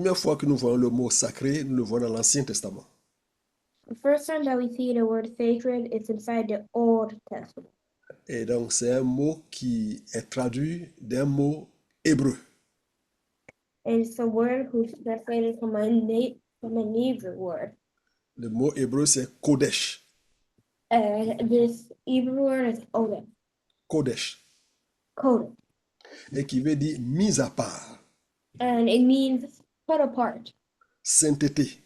première fois que nous voyons le mot sacré, nous le voyons dans l'Ancien Testament. The first time that we see the word sacred is inside the Old Testament. Et donc, c'est un mot qui est traduit d'un mot hébreu. And it's a word who's translated from an Hebrew word. Le mot hébreu, c'est Kodesh. This Hebrew word is Odeh, Kodesh. Kodesh, Et qui veut dire mise à part, and it means put apart, sainteté,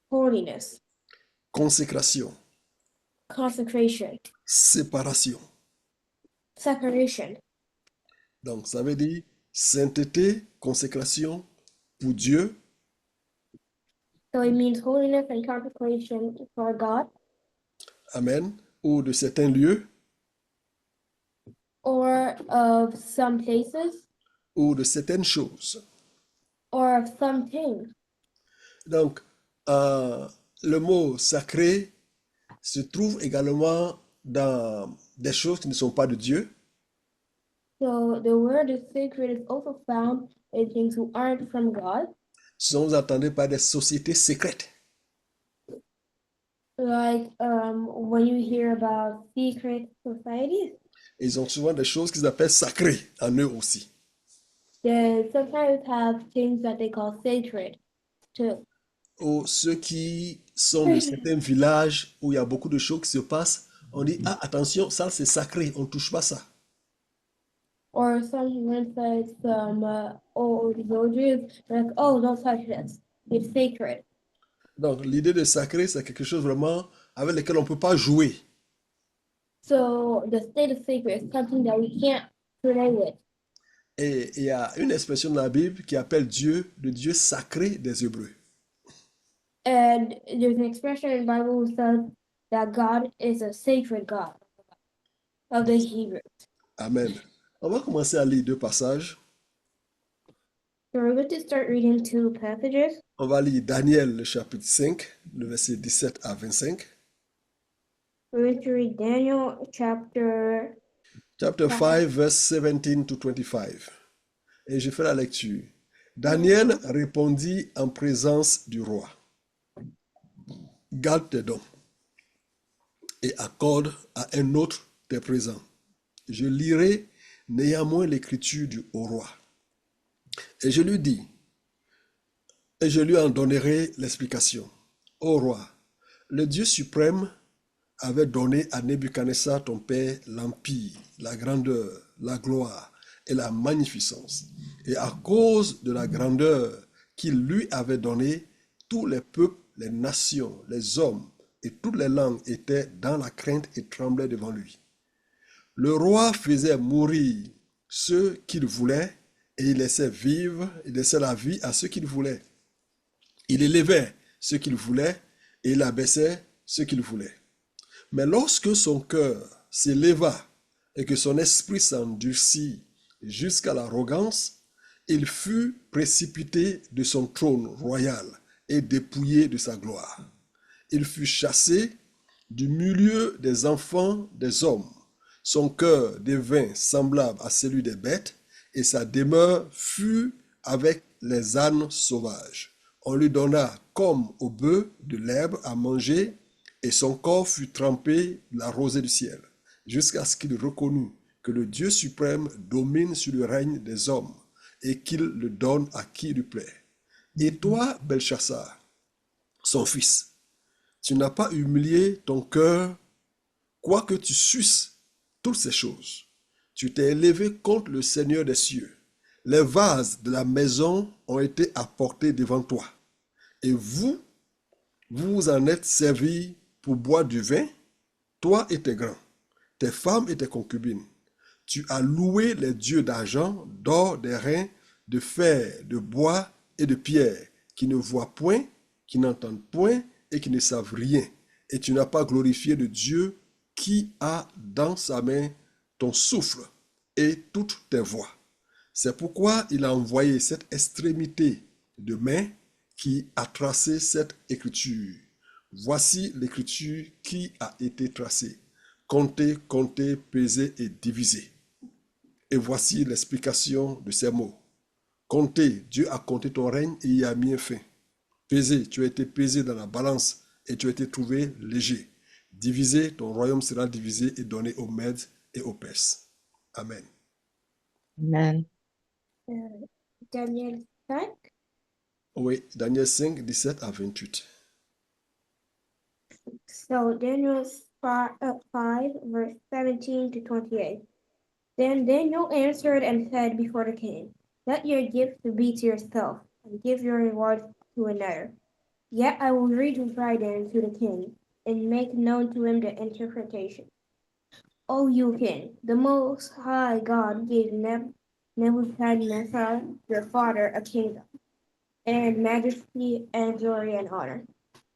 holiness, consécration, consecration, séparation. separation. Donc, ça veut dire sainteté, consécration pour Dieu, So it means holiness and consecration for God, amen, ou de certains lieux, or of some places, ou de certaines choses. or of some things. Donc, le mot sacré se trouve également dans des choses qui ne sont pas de Dieu, So the word is sacred is also found in things who aren't from God, sont entendus par des sociétés secrètes. like when you hear about secret societies, Ils ont souvent des choses qu'ils appellent sacrées en eux aussi. they sometimes have things that they call sacred too. Ou ceux qui sont de certains villages où il y a beaucoup de choses qui se passent, on dit, ah, attention, ça c'est sacré, on ne touche pas ça. Or someone says some old villages, like, oh, don't touch this. It's sacred. Donc, l'idée de sacré, c'est quelque chose vraiment avec lequel on ne peut pas jouer. So the state of sacred is something that we can't play with. Et il y a une expression dans la Bible qui appelle Dieu le Dieu sacré des Hébreux. And there's an expression in the Bible who says that God is a sacred God of the Hebrews. Amen. On va commencer à lire deux passages. So we're going to start reading two passages. On va lire Daniel, le chapitre 5, le verset 17 à 25. We're going to read Daniel chapter Chapter 5, verse 17 to 25. Et je fais la lecture. Daniel répondit en présence du roi. Garde tes dons et accorde à un autre tes présents. Je lirai néanmoins l'écriture du haut roi. Et je lui dis, et je lui en donnerai l'explication. Ô roi, le Dieu suprême avait donné à Nebuchadnezzar ton père l'empire, la grandeur, la gloire et la magnificence. Et à cause de la grandeur qu'il lui avait donnée, tous les peuples, les nations, les hommes et toutes les langues étaient dans la crainte et tremblaient devant lui. Le roi faisait mourir ceux qu'il voulait et il laissait vivre, il laissait la vie à ceux qu'il voulait. Il élevait ceux qu'il voulait et il abaissait ceux qu'il voulait. Mais lorsque son cœur s'éleva et que son esprit s'endurcit jusqu'à l'arrogance, il fut précipité de son trône royal et dépouillé de sa gloire. Il fut chassé du milieu des enfants des hommes. Son cœur devint semblable à celui des bêtes et sa demeure fut avec les ânes sauvages. On lui donna comme au bœuf de l'herbe à manger et son corps fut trempé de la rosée du ciel, jusqu'à ce qu'il reconnût que le Dieu suprême domine sur le règne des hommes et qu'il le donne à qui lui plaît. Et toi, Belchassar, son fils, tu n'as pas humilié ton cœur, quoique tu susses toutes ces choses. Tu t'es élevé contre le Seigneur des cieux. Les vases de la maison ont été apportés devant toi. Et vous vous en êtes servis pour boire du vin, toi et tes grands, tes femmes et tes concubines. Tu as loué les dieux d'argent, d'or, d'airain, de fer, de bois et de pierre, qui ne voient point, qui n'entendent point et qui ne savent rien. Et tu n'as pas glorifié le Dieu qui a dans sa main ton souffle et toutes tes voix. C'est pourquoi il a envoyé cette extrémité de main qui a tracé cette écriture. Voici l'écriture qui a été tracée. Comptez, comptez, pesez et divisez. Et voici l'explication de ces mots. Compté, Dieu a compté ton règne et y a mis un fin. Pesé, tu as été pesé dans la balance et tu as été trouvé léger. Divisé, ton royaume sera divisé et donné aux Mèdes et aux Perses. Amen. Amen. Daniel 5. Oui, Daniel 5, 17 à 28. So Daniel 5, verse 17 to 28. Then Daniel answered and said before the king, let your gifts be to yourself, and give your reward to another. Yet I will read with writing to the king, and make known to him the interpretation. O you king, the Most High God gave Nebuchadnezzar your father a kingdom, and majesty, and glory, and honor.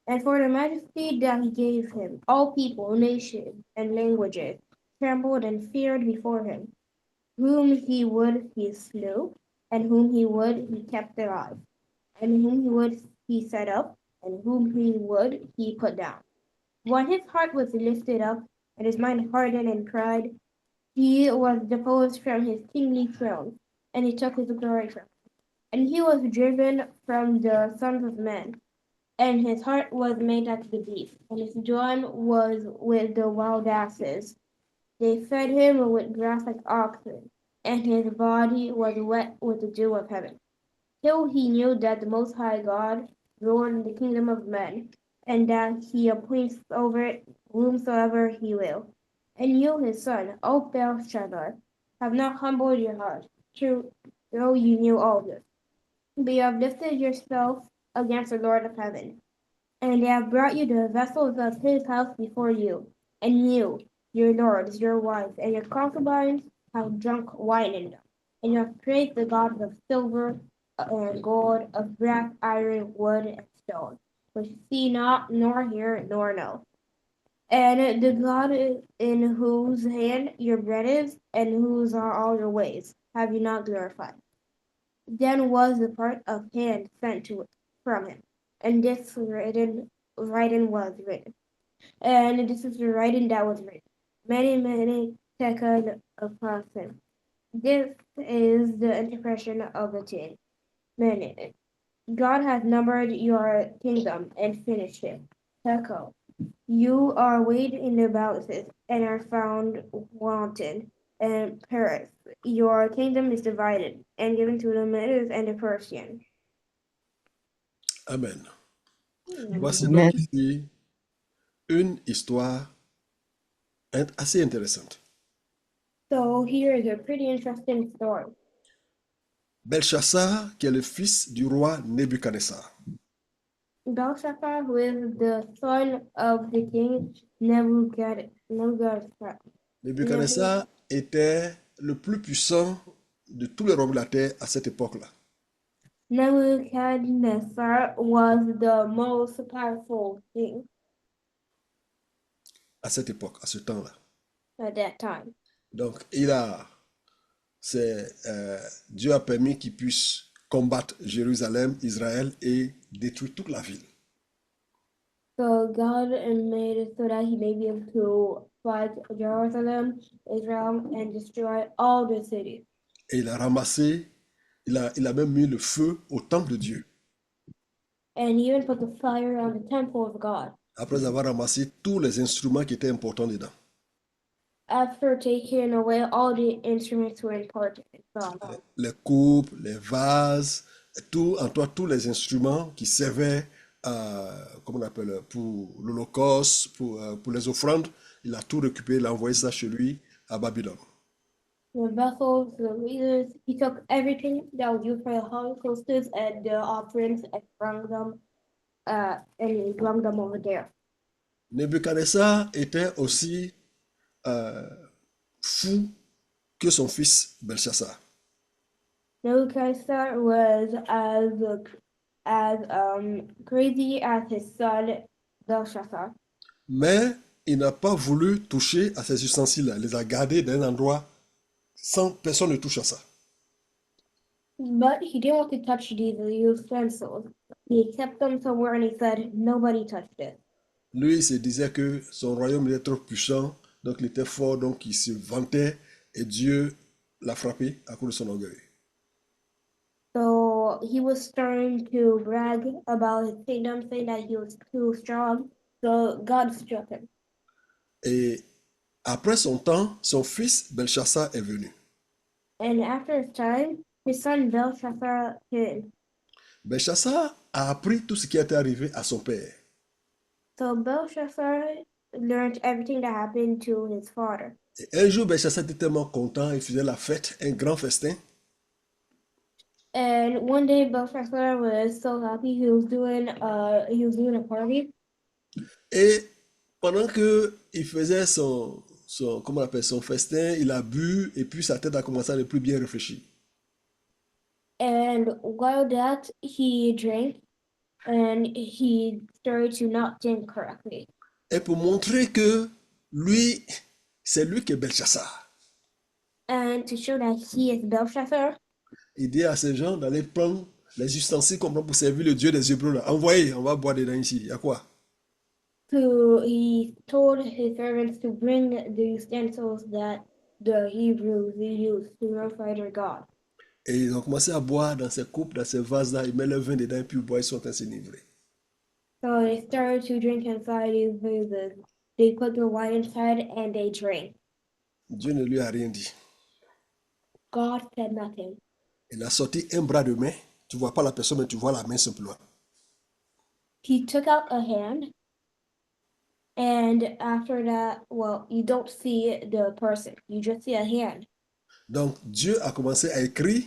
And for the majesty that he gave him, all people, nations, and languages trembled and feared before him. Whom he would, he slew, and whom he would, he kept alive, and whom he would, he set up, and whom he would, he put down. When his heart was lifted up, and his mind hardened in pride, he was deposed from his kingly throne, and he took his glory from him. And he was driven from the sons of men, and his heart was made like the beast, and his dwelling was with the wild asses. They fed him with grass like oxen, and his body was wet with the dew of heaven, till he knew that the Most High God ruled in the kingdom of men, and that he appoints over it whomsoever he will. And you, his son, O Belshazzar, have not humbled your heart, true, though you knew all this. But you have lifted yourself against the Lord of heaven, and they have brought you the vessels of his house before you, and you, your lords, your wives, and your concubines have drunk wine in them, and you have praised the gods of silver and gold, of brass, iron, wood, and stone, which see not, nor hear, nor know. And the God in whose hand your bread is, and whose are all your ways, have you not glorified. Then was the part of hand sent to from him, and this writing was written. And this is the writing that was written. Many second across him. This is the interpretation of the ten. Many. God has numbered your kingdom and finished it. Tekel. You are weighed in the balances and are found wanting. And Paris. Your kingdom is divided and given to the Medes and the Persians. Amen. Voici Amen. donc ici une histoire assez intéressante. So here is a pretty interesting story. Belshazzar, qui est le fils du roi Nebuchadnezzar. Belshazzar, who is the son of the king Nebuchadnezzar. Nebuchadnezzar était le plus puissant de tous les rois de la terre à cette époque-là. Nebuchadnezzar was the most powerful king À cette époque, à ce temps-là. at that time. Donc, Dieu a permis qu'il puisse combattre Jérusalem, Israël et détruire toute la ville. So God made it so that he may be able to fight Jerusalem, Israel, and destroy all the cities. Et il a ramassé, il a même mis le feu au temple de Dieu. And he even put the fire on the temple of God. Après avoir ramassé tous les instruments qui étaient importants dedans. After taking away all the instruments were important. Les coupes, les vases, tous les instruments qui servaient comment on appelle, pour l'Holocauste, pour les offrandes, il a tout récupéré, il a envoyé ça chez lui à Babylone. The vessels, the leaders, he took everything that was used for the holocausts and the offerings and brought them over there. Nebuchadnezzar était aussi fou que son fils Belshazzar. Nebuchadnezzar was as crazy as his son Belshazzar. Mais il n'a pas voulu toucher à ces ustensiles-là. Il les a gardés dans un endroit sans personne ne touche à ça. But he didn't want to touch these utensils. He kept them somewhere and he said, nobody touched it. Lui, il se disait que son royaume était trop puissant, donc il était fort, donc il se vantait et Dieu l'a frappé à cause de son orgueil. So So he was starting to brag about his kingdom, saying that he was too strong. So God struck him. Et après son temps, son fils Belshazzar est venu. And after his time, his son Belshazzar came. Belshazzar a appris tout ce qui était arrivé à son père. So Belshazzar learned everything that happened to his father. Et un jour, Belshazzar était tellement content, il faisait la fête, un grand festin. And one day Belshazzar was so happy he was doing a party. Et pendant que il faisait comment on appelle, son festin, il a bu et puis sa tête a commencé à ne plus bien réfléchir. And while that he drank and he started to not think correctly. Et pour montrer que lui, c'est lui qui est Belshazzar, And to show that he is Belshazzar, il dit à ces gens d'aller prendre les ustensiles qu'on prend pour servir le Dieu des Hébreux. Là. Envoyez, on va boire dedans ici. Il y a quoi? he told his servants to bring the utensils that the Hebrews used to glorify their God. Et ils ont commencé à boire dans ces coupes, dans ces vases-là. Ils mettent le vin dedans et puis ils boivent, ils sont ainsi livrés. So they started to drink inside these vases. They put the wine inside and they drank. Dieu ne lui a rien dit. God said nothing. Il a sorti un bras de main. Tu ne vois pas la personne, mais tu vois la main simplement. He took out a hand, and after that, well, you don't see the person, you just see a hand. Donc Dieu a commencé à écrire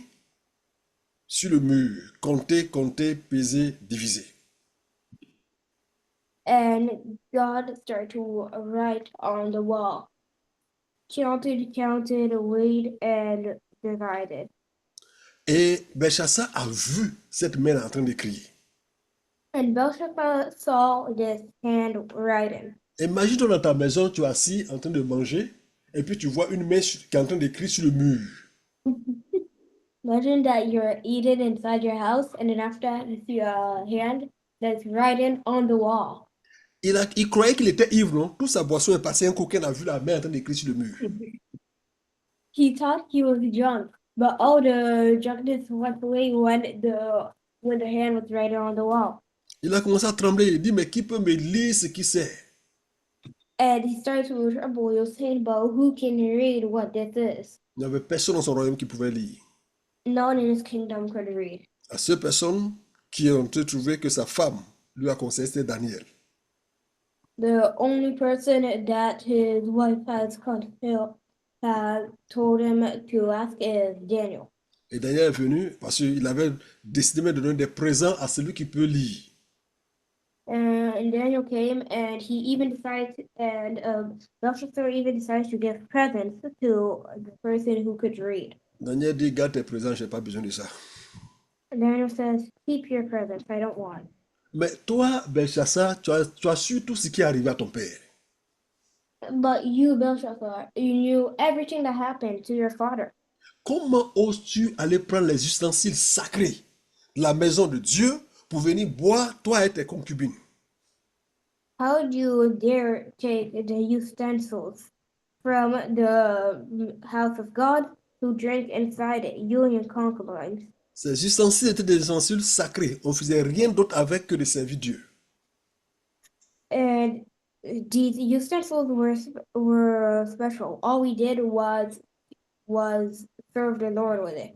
sur le mur. Compter, compter, peser, diviser. And God started to write on the wall. Counted, weighed, and divided. Et Belshazzar a vu cette main en train d'écrire. And Belshazzar saw this hand writing. Imagine-toi dans ta maison, tu es assis en train de manger, et puis tu vois une main qui est en train d'écrire sur le mur. Imagine that you're eating inside your house, and then after that, you see a hand that's writing on the wall. Il croyait qu'il était ivre, non? Toute sa boisson est passée, un coquin a vu la main en train d'écrire sur le mur. He thought he was drunk, but all the drunkenness went away when the hand was writing on the wall. Il a commencé à trembler, il dit, mais qui peut me lire ce qui c'est? And he started to tremble. He was saying, but who can read what this is? Il n'y avait personne dans son royaume qui pouvait lire. No one in his kingdom could read. La seule personne qui ont trouvé que sa femme lui a conseillé, c'était Daniel. The only person that his wife has told him to ask is Daniel. Et Daniel est venu parce qu'il avait décidé de donner des présents à celui qui peut lire. And Daniel came, and he even decided, and Belshazzar even decided to give presents to the person who could read. Daniel dit, garde tes présents, je n'ai pas besoin de ça. Daniel says, keep your presents, I don't want. Mais toi, Belshazzar, tu as su tout ce qui est arrivé à ton père. But you, Belshazzar, you knew everything that happened to your father. Comment oses-tu aller prendre les ustensiles sacrés de la maison de Dieu pour venir boire, toi et tes concubines? How do you dare take the utensils from the house of God to drink inside it, you and your concubines? Ces ustensiles étaient des ustensiles sacrés. On ne faisait rien d'autre avec que de servir Dieu. And these utensils were special. All we did was serve the Lord with it.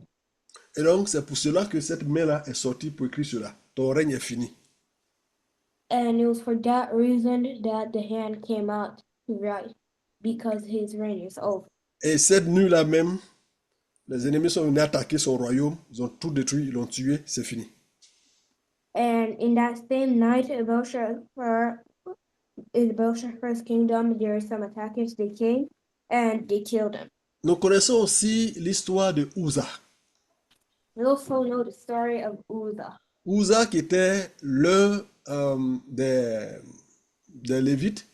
Et donc, c'est pour cela que cette main-là est sortie pour écrire cela. Ton règne est fini. And it was for that reason that the hand came out to write, because his reign is over. Et cette nuit-là même, les ennemis sont venus attaquer son royaume. Ils ont tout détruit, ils l'ont tué, c'est fini. And in that same night, in Belshazzar's kingdom, there were some attackers. They came and they killed him. Nous connaissons aussi l'histoire de Uza. We also know the story of Uzzah. Uza qui était l'un des Lévites,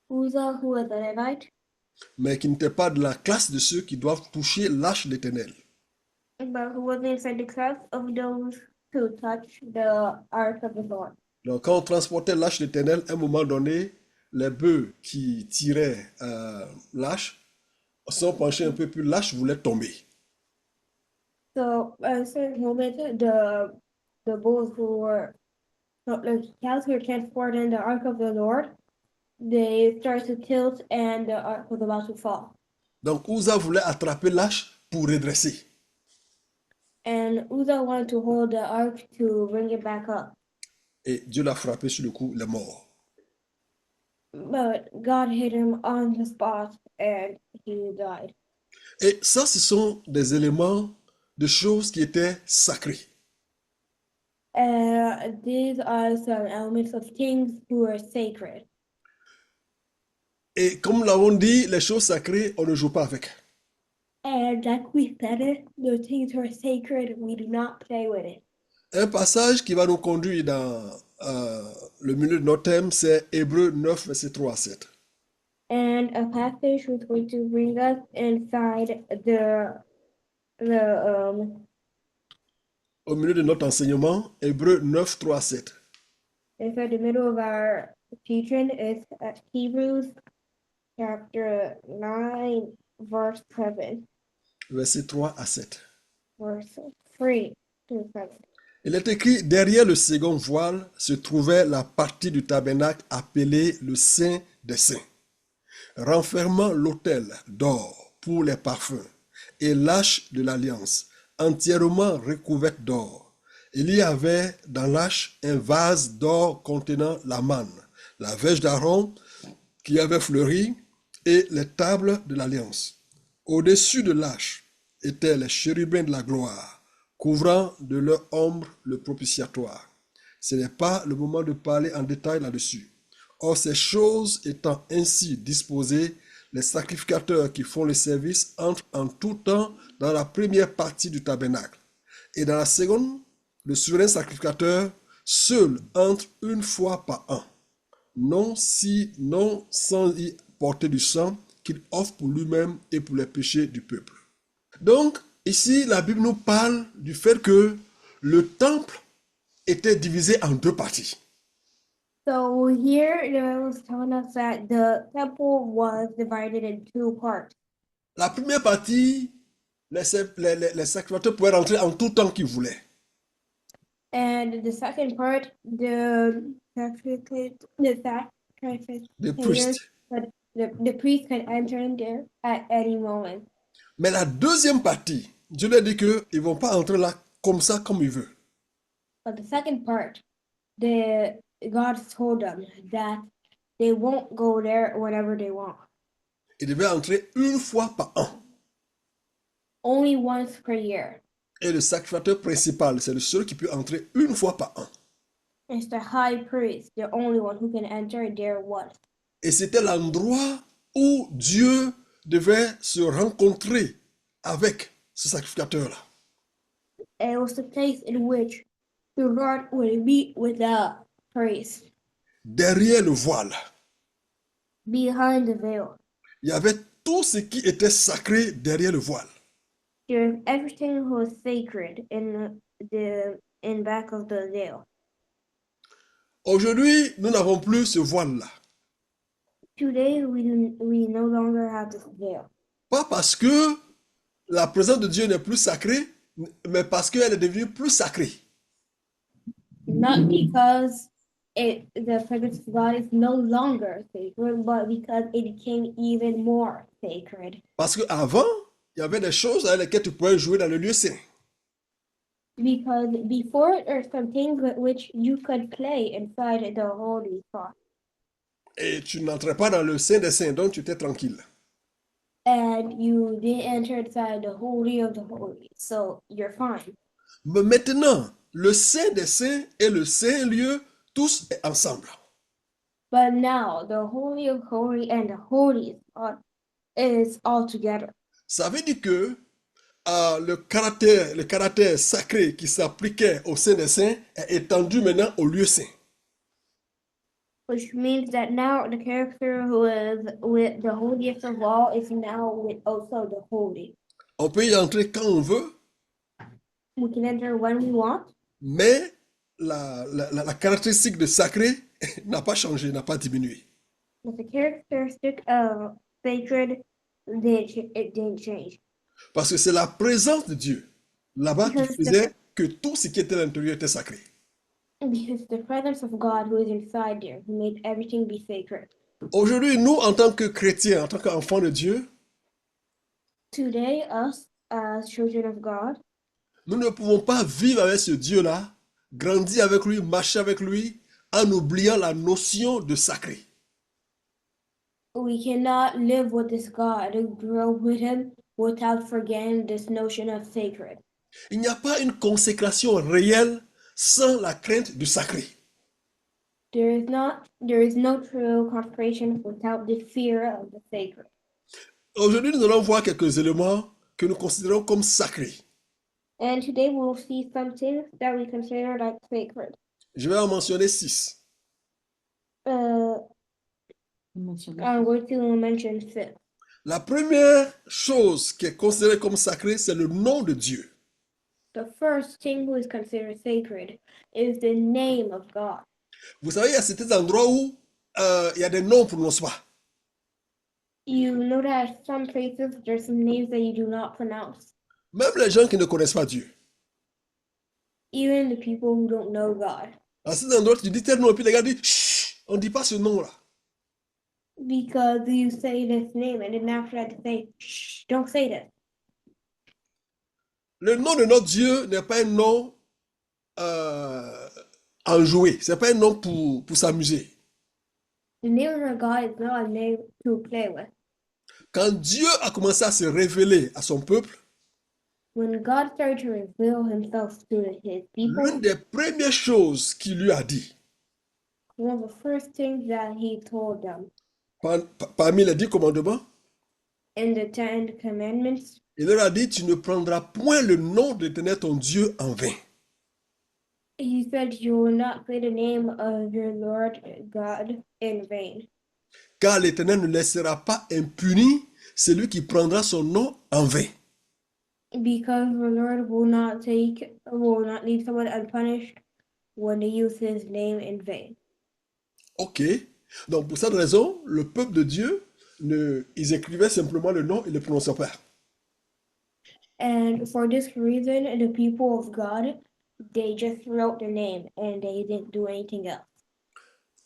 Uzzah, who was a Levite, mais qui n'était pas de la classe de ceux qui doivent toucher l'arche de l'Éternel. but who was inside the class of those who touch the ark of the Lord. Donc quand on transportait l'arche de l'Éternel, à un moment donné, les bœufs qui tiraient l'arche sont penchés un peu plus, l'arche voulait tomber. So at a certain moment, the bulls who were the cows who were transported in the ark of the Lord, they started to tilt and the ark was about to fall. Donc Uza voulait attraper l'arche pour redresser. And Uzzah wanted to hold the ark to bring it back up. Et Dieu l'a frappé sur le coup, il est mort. But God hit him on the spot and he died. Et ça, ce sont des éléments de choses qui étaient sacrées. These are some elements of things who are sacred. Et comme nous l'avons dit, les choses sacrées, on ne joue pas avec. And like we said it, the things who are sacred, we do not play with it. Un passage qui va nous conduire dans le milieu de notre thème, c'est Hébreux 9, verset 3 à 7. And a passage was going to bring us inside the Au milieu de notre enseignement, Hébreux 9, 3 à 7. inside the middle of our teaching is at Hebrews chapter 9, verse 7, Verset 3 à 7. verse 3 to 7. Il est écrit, derrière le second voile se trouvait la partie du tabernacle appelée le Saint des Saints, renfermant l'autel d'or pour les parfums et l'arche de l'alliance, entièrement recouverte d'or. Il y avait dans l'arche un vase d'or contenant la manne, la verge d'Aaron qui avait fleuri et les tables de l'alliance. Au-dessus de l'arche étaient les chérubins de la gloire, couvrant de leur ombre le propitiatoire. Ce n'est pas le moment de parler en détail là-dessus. Or, ces choses étant ainsi disposées, les sacrificateurs qui font le service entrent en tout temps dans la première partie du tabernacle. Et dans la seconde, le souverain sacrificateur seul entre une fois par an, non sans y porter du sang qu'il offre pour lui-même et pour les péchés du peuple. Donc, ici, la Bible nous parle du fait que le temple était divisé en deux parties. So here the Bible is telling us that the temple was divided in two parts. La première partie, les sacrificateurs pouvaient rentrer en tout temps qu'ils voulaient. And the second part, the Des priests. the priest could enter in there at any moment. Mais la deuxième partie, Dieu leur dit qu'ils ne vont pas entrer là comme ça, comme ils veulent. But the second part, God told them that they won't go there whenever they want. Ils devaient entrer une fois par an. Only once per year. Et le sacrificateur principal, c'est le seul qui peut entrer une fois par an. It's the high priest, the only one who can enter there once. Et c'était l'endroit où Dieu devait se rencontrer avec ce sacrificateur-là. And it was the place in which the Lord would meet with the priest. Derrière le voile, Behind the veil. il y avait tout ce qui était sacré derrière le voile. There's everything who was sacred in back of the veil. Aujourd'hui, nous n'avons plus ce voile-là. Today we no longer have this veil. Pas parce que la présence de Dieu n'est plus sacrée, mais parce qu'elle est devenue plus sacrée. Not because the presence of God is no longer sacred, but because it became even more sacred. Parce qu'avant, il y avait des choses avec lesquelles tu pouvais jouer dans le lieu saint. Because before there are some things with which you could play inside the holy spot. Et tu n'entrais pas dans le Saint des Saints, donc tu étais tranquille. And you didn't enter inside the holy of the holy, so you're fine. Mais maintenant, le Saint des Saints et le Saint lieu, tous ensemble. But now the holy of holy and the holy spot is all together. Ça veut dire que le caractère sacré qui s'appliquait au Saint des Saints est étendu maintenant au lieu saint. Which means that now the character who is with the holiest of all is now with also the holy. On peut y entrer quand on veut, We can enter when we want, mais la caractéristique de sacré n'a pas changé, n'a pas diminué. but the characteristic of sacred it didn't change. Parce que c'est la présence de Dieu là-bas qui Because the, faisait que tout ce qui était à l'intérieur était sacré. because the presence of God who is inside there, who made everything be sacred. Aujourd'hui, nous, en tant que chrétiens, en tant qu'enfants de Dieu, Today, us as children of God, nous ne pouvons pas vivre avec ce Dieu-là, grandir avec lui, marcher avec lui, en oubliant la notion de sacré. we cannot live with this God and grow with him without forgetting this notion of sacred. Il n'y a pas une consécration réelle sans la crainte du sacré. There is no true consecration without the fear of the sacred. Aujourd'hui, nous allons voir quelques éléments que nous considérons comme sacrés. And today we will see some things that we consider like sacred. Je vais en mentionner 6. I'm going to mention six. La première chose qui est considérée comme sacrée, c'est le nom de Dieu. The first thing who is considered sacred is the name of God. Vous savez, il y a certains endroits où il y a des noms qu'on ne prononce pas. You know that at some places there's some names that you do not pronounce. Même les gens qui ne connaissent pas Dieu. Even the people who don't know God. À certains endroits, tu dis tel nom, et puis les gars disent, chut, on ne dit pas ce nom-là. Because you say this name and then after that they say, shh, don't say this. Le nom de notre Dieu n'est pas un nom enjoué. Ce n'est pas un nom pour s'amuser. The name of our God is not a name to play with. Quand Dieu a commencé à se révéler à son peuple, When God started to reveal himself to his people, l'une des premières choses qu'il lui a dit, one of the first things that he told them parmi les 10 commandements, in the 10 Commandments, il leur a dit, tu ne prendras point le nom de l'Éternel ton Dieu en vain. he said, you will not say the name of your Lord God in vain. Car l'Éternel ne laissera pas impuni celui qui prendra son nom en vain. Because the Lord will not leave someone unpunished when they use his name in vain. Ok. Donc pour cette raison, le peuple de Dieu, ils écrivaient simplement le nom et ne le prononçaient pas. And for this reason, the people of God, they just wrote the name and they didn't do anything else.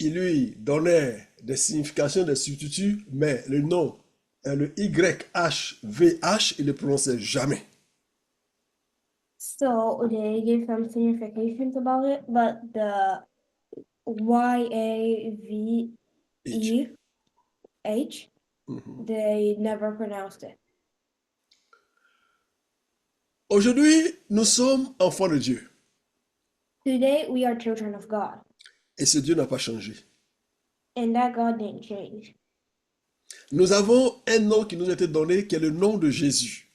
Ils lui donnaient des significations, des substituts, mais le nom, le YHVH, il ne le prononçait jamais. So they gave some significations about it, but the YAVEH, they never pronounced it. Aujourd'hui, nous sommes enfants de Dieu. Today, we are children of God, Et ce Dieu n'a pas changé. and that God didn't change. Nous avons un nom qui nous a été donné, qui est le nom de Jésus.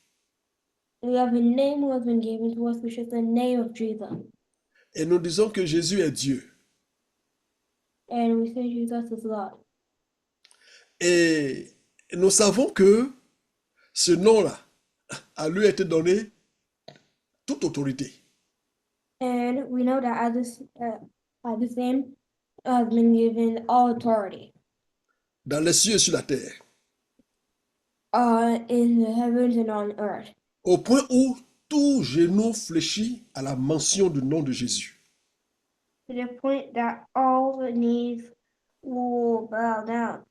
We have a name who has been given to us, which is the name of Jesus. Et nous disons que Jésus est Dieu. And we say Jesus is God. Et nous savons que ce nom-là a lui été donné toute autorité. And we know that this name has been given all authority Dans les cieux et sur la terre. in the heavens and on earth. Au point où tout genou fléchit à la mention du nom de Jésus. To the point that all the knees will bow down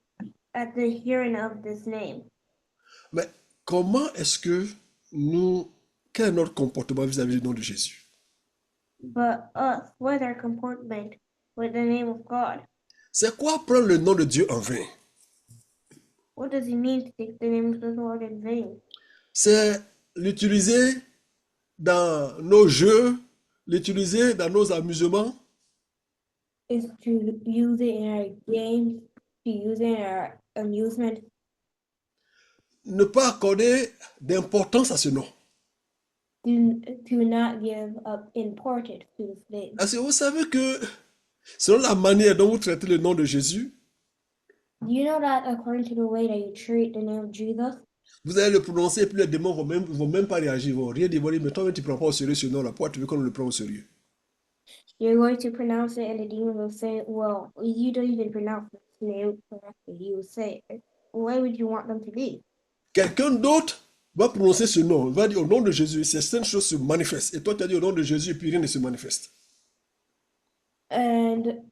at the hearing of this name. Mais comment est-ce que quel est notre comportement vis-à-vis du nom de Jésus? But us, what is our comportment with the name of God? C'est quoi prendre le nom de Dieu en vain? What does it mean to take the name of the Lord in vain? C'est l'utiliser dans nos jeux, l'utiliser dans nos amusements. Is to use it in our games, to use it in our amusement, Ne pas accorder d'importance à ce nom. to not give up importance to this name. Parce que vous savez que selon la manière dont vous traitez le nom de Jésus, Do you know that according to the way that you treat the name of Jesus, vous allez le prononcer et puis les démons vont même pas réagir, ils vont rien dire, mais toi-même tu ne prends pas au sérieux ce nom-là. Pourquoi tu veux qu'on le prenne au sérieux? you're going to pronounce it and the demon will say, well, you don't even pronounce this name correctly. You will say, why would you want them to be? Quelqu'un d'autre va prononcer ce nom, va dire au nom de Jésus, certaines choses se manifestent. Et toi, tu as dit au nom de Jésus et puis rien ne se manifeste. And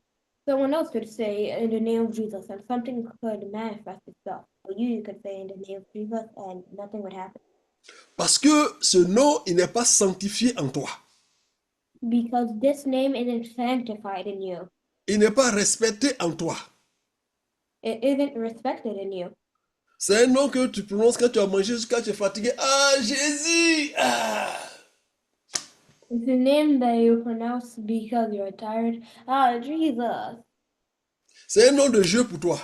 someone else could say in the name of Jesus, and something could manifest itself. Or you could say in the name of Jesus, and nothing would happen. Parce que ce nom, il n'est pas sanctifié en toi. Because this name isn't sanctified in you. Il n'est pas respecté en toi. It isn't respected in you. C'est un nom que tu prononces quand tu as mangé jusqu'à tu es fatigué. Ah, Jésus! Ah! It's a name that you pronounce because you're tired. Ah, Jesus. C'est un nom de jeu pour toi.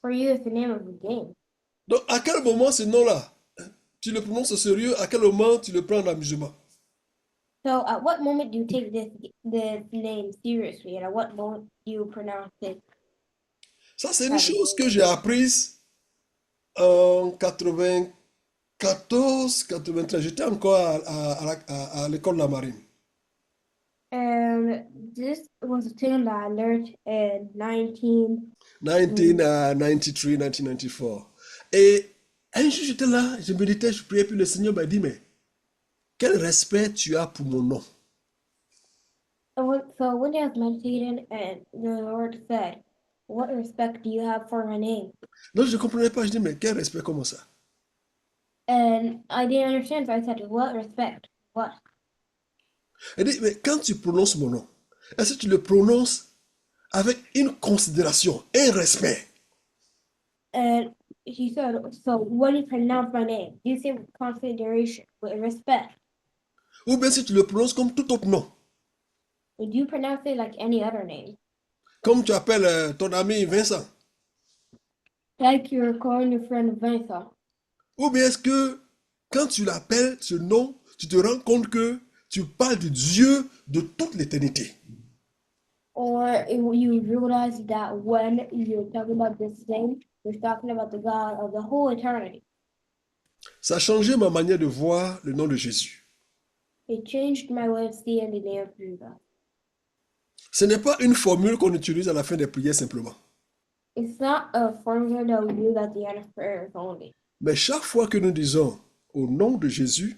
For you, it's the name of a game. Donc, à quel moment ce nom-là, tu le prononces au sérieux? À quel moment tu le prends en amusement? So, at what moment do you take this name seriously, and at what moment do you pronounce it? Ça, c'est une chose que j'ai apprise en 94, 93. J'étais encore à l'école de la marine. And this was a thing that I learned in 1993, 1994. Et un jour, j'étais là, je méditais, je priais, puis le Seigneur m'a dit, mais quel respect tu as pour mon nom? So one day I was meditating, and the Lord said, "What respect do you have for my name?" Donc, je ne comprenais pas. Je dis, mais quel respect, comment ça? And I didn't understand, so I said, "What respect? What?" Elle dit, mais quand tu prononces mon nom, est-ce que tu le prononces avec une considération, un respect? And he said, "So when you pronounce my name, you say with consideration, with respect, Ou bien si tu le prononces comme tout autre nom, or do you pronounce it like any other name, comme tu appelles ton ami Vincent? like you're calling your friend Vincent?" Ou bien est-ce que quand tu l'appelles ce nom, tu te rends compte que tu parles du Dieu de toute l'éternité? Or you realize that when you're talking about this name, you're talking about the God of the whole eternity. Ça a changé ma manière de voir le nom de Jésus. It changed my way of seeing the name of Jesus. Ce n'est pas une formule qu'on utilise à la fin des prières simplement. It's not a formula that we use at the end of prayers only, Mais chaque fois que nous disons au nom de Jésus,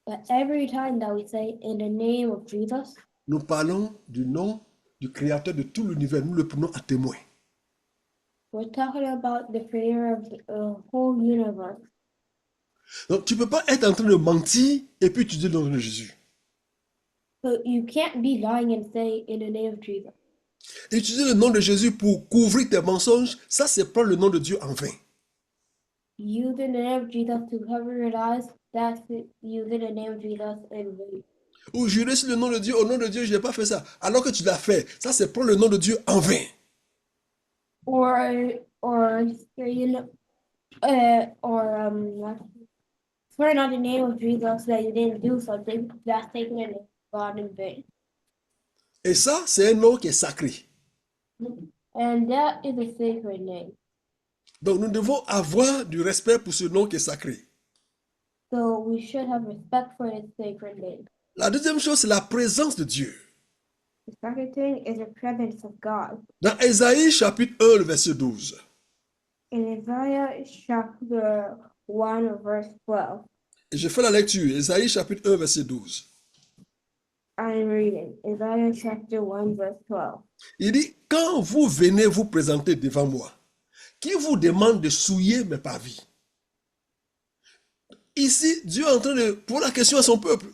but every time that we say in the name of Jesus, nous parlons du nom du Créateur de tout l'univers. Nous le prenons à témoin. we're talking about the creator of the whole universe. Donc, tu ne peux pas être en train de mentir et puis tu dis le nom de Jésus. So you can't be lying and say in the name of Jesus. Utiliser le nom de Jésus pour couvrir tes mensonges, ça c'est prendre le nom de Dieu en vain. Using the name of Jesus to cover your lies, that's it. Using the name of Jesus in vain. Ou jurer sur le nom de Dieu, au nom de Dieu, je n'ai pas fait ça. Alors que tu l'as fait, ça c'est prendre le nom de Dieu en vain. Or saying swearing on the name of Jesus that you didn't do something, that's taking the name of God in vain. Et ça, c'est un nom qui est sacré. And that is a sacred name. Donc nous devons avoir du respect pour ce nom qui est sacré. So we should have respect for this sacred name. La deuxième chose, c'est la présence de Dieu. The second thing is the presence of God. Dans Ésaïe chapitre 1, le verset 12. In Isaiah chapter 1 verse 12, Et je fais la lecture. Ésaïe chapitre 1, verset 12. I'm reading Isaiah chapter 1 verse 12. Il dit, quand vous venez vous présenter devant moi, qui vous demande de souiller mes parvis? Ici, Dieu est en train de poser la question à son peuple.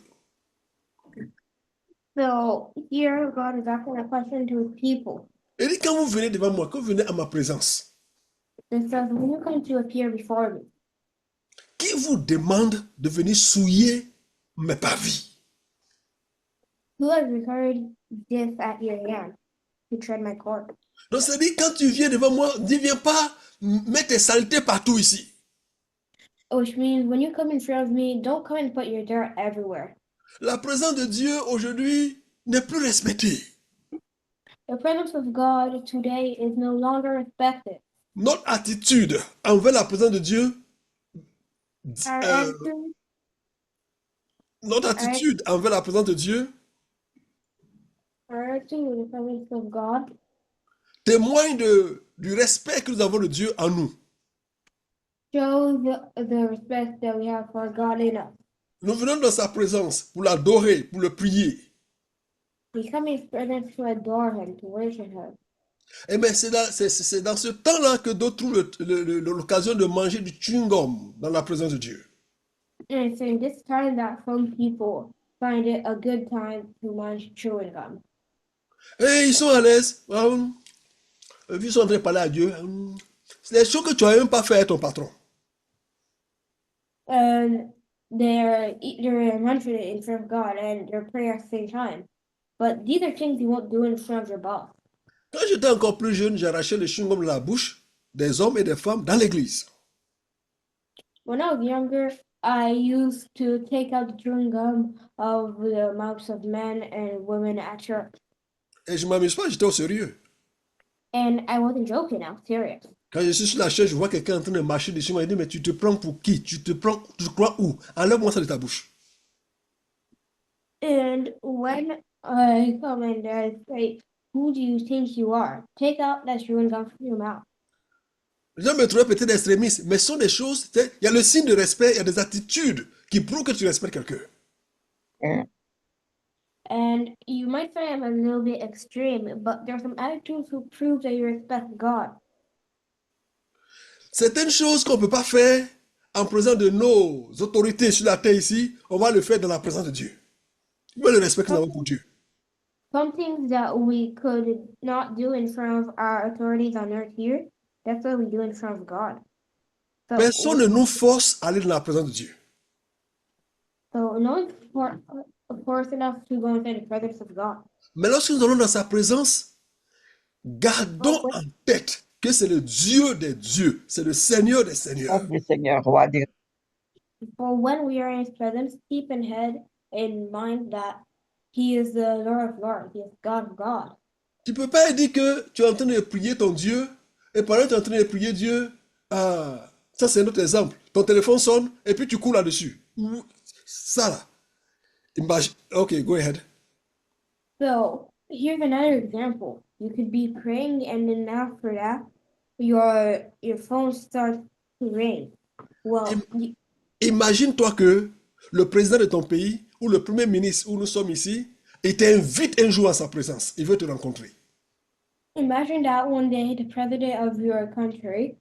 So here God is asking a question to his people. Il dit, quand vous venez devant moi, quand vous venez à ma présence, It says, when you come to appear before me, qui vous demande de venir souiller mes parvis? who has required this at your hand to tread my court? Donc, ça dit, quand tu viens devant moi, ne viens pas mettre tes saletés partout ici. Which means when you come in front of me, don't come and put your dirt everywhere. La présence de Dieu aujourd'hui n'est plus respectée. The presence of God today is no longer respected. Notre attitude envers la présence de Dieu, Our attitude, notre attitude envers la présence de Dieu with the presence of God témoigne du respect que nous avons de Dieu en nous. show the respect that we have for God in us. Nous venons dans sa présence pour l'adorer, pour le prier. We come in His presence to adore Him, to worship Him. Et bien, c'est dans ce temps-là que d'autres trouvent l'occasion de manger du chewing-gum dans la présence de Dieu. And it's in this time that some people find it a good time to munch chewing gum. Et ils sont à l'aise. Ils sont en train de parler à Dieu. C'est des choses que tu n'as même pas fait avec ton patron. And they're munching it in front of God and they're praying at the same time. But these are things you won't do in front of your boss. Quand j'étais encore plus jeune, j'arrachais le chewing-gum de la bouche des hommes et des femmes dans l'église. When I was younger, I used to take out the chewing gum of the mouths of men and women at church. Et je ne m'amuse pas, j'étais au sérieux. And I wasn't joking, I was serious. Quand je suis sur la chaise, je vois quelqu'un en train de marcher dessus. Il dit, mais tu te prends pour qui? Tu crois où? Enlève-moi ça de ta bouche. And when I come and I say, who do you think you are? Take out that chewing gum from your mouth. Les gens me trouvaient peut-être extrémiste, mais ce sont des choses, il y a le signe de respect, il y a des attitudes qui prouvent que tu respectes quelqu'un. And you might say I'm a little bit extreme, but there are some attitudes who prove that you respect God. Certaines choses qu'on ne peut pas faire en présence de nos autorités sur la terre ici, on va le faire dans la présence de Dieu. Mais le respect que nous avons pour Dieu. Some things that we could not do in front of our authorities on earth here, that's what we do in front of God. So, Personne ne nous force à aller dans la présence de Dieu. so no one's forced enough to go into the presence of God. Mais lorsque nous allons dans sa présence, gardons en tête que c'est le Dieu des dieux, c'est le Seigneur des seigneurs. Le Seigneur, roi des For when we are in His presence, keep in mind that He is the Lord of Lords, He is God of God. Tu ne peux pas dire que tu es en train de prier ton Dieu, et pendant que tu es en train de prier Dieu, ça c'est un autre exemple. Ton téléphone sonne, et puis tu cours là-dessus. Ça là. Imagine. Ok, go ahead. So here's another example. You could be praying and then after that, your phone starts to ring. Well, Imagine-toi que le président de ton pays, ou le premier ministre où nous sommes ici, il t'invite un jour à sa présence. Il veut te rencontrer. imagine that one day the president of your country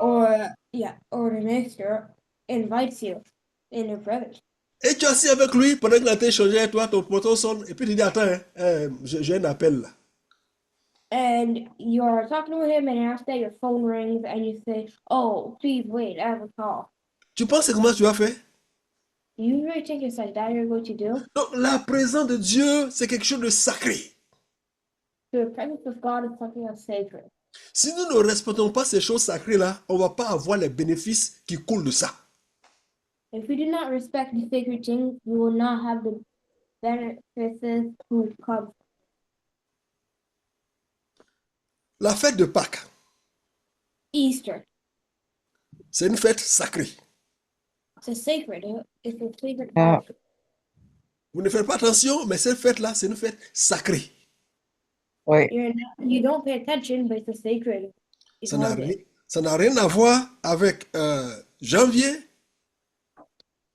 or the minister invites you in your presence. Et tu es assis avec lui pendant qu'il a été échangé avec toi, ton poteau sonne, et puis tu dis, attends, j'ai un appel là. And you're talking with him and after that your phone rings and you say, oh, please wait, I have a call. Tu penses comment tu vas faire? Do you really think it's like that you're going to do? Donc la présence de Dieu, c'est quelque chose de sacré. The presence of God is something that's sacred. Si nous ne respectons pas ces choses sacrées-là, on ne va pas avoir les bénéfices qui coulent de ça. If we do not respect the sacred things, we will not have the benefits who come. La fête de Pâques, Easter. c'est une fête sacrée. It's a sacred. It's a sacred. Ah. holiday. Vous ne faites pas attention, mais cette fête-là, c'est une fête sacrée. Oui, You don't pay attention, but it's a sacred. It's Ça n'a holiday. rien à voir avec janvier,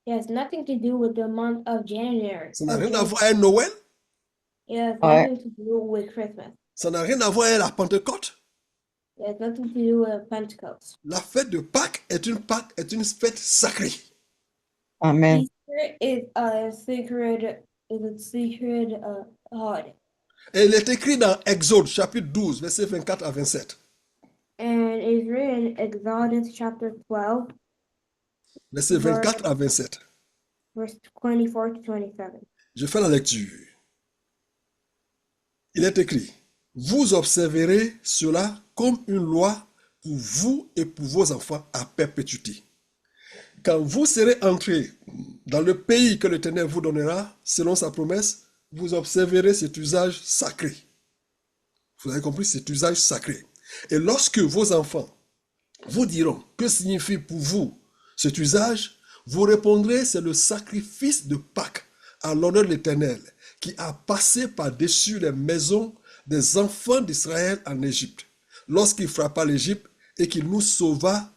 It has nothing to do with the month of January. ça n'a rien à voir avec Noël, It has Ouais. nothing to do with Christmas. ça n'a rien à voir avec la Pentecôte. It has nothing to do with Pentecost. La fête de Pâques est une fête sacrée. Amen. Easter is a sacred holiday. Et il est écrit dans Exode, chapitre 12, versets 24 à 27. And it is written in Exodus chapter 12, Versets 24 à 27. verse 24 to 27. Je fais la lecture. Il est écrit, vous observerez cela comme une loi pour vous et pour vos enfants à perpétuité. Quand vous serez entrés dans le pays que l'Éternel vous donnera, selon sa promesse, vous observerez cet usage sacré. Vous avez compris, cet usage sacré. Et lorsque vos enfants vous diront que signifie pour vous cet usage, vous répondrez, c'est le sacrifice de Pâques à l'honneur de l'Éternel qui a passé par-dessus les maisons des enfants d'Israël en Égypte, lorsqu'il frappa l'Égypte et qu'il nous sauva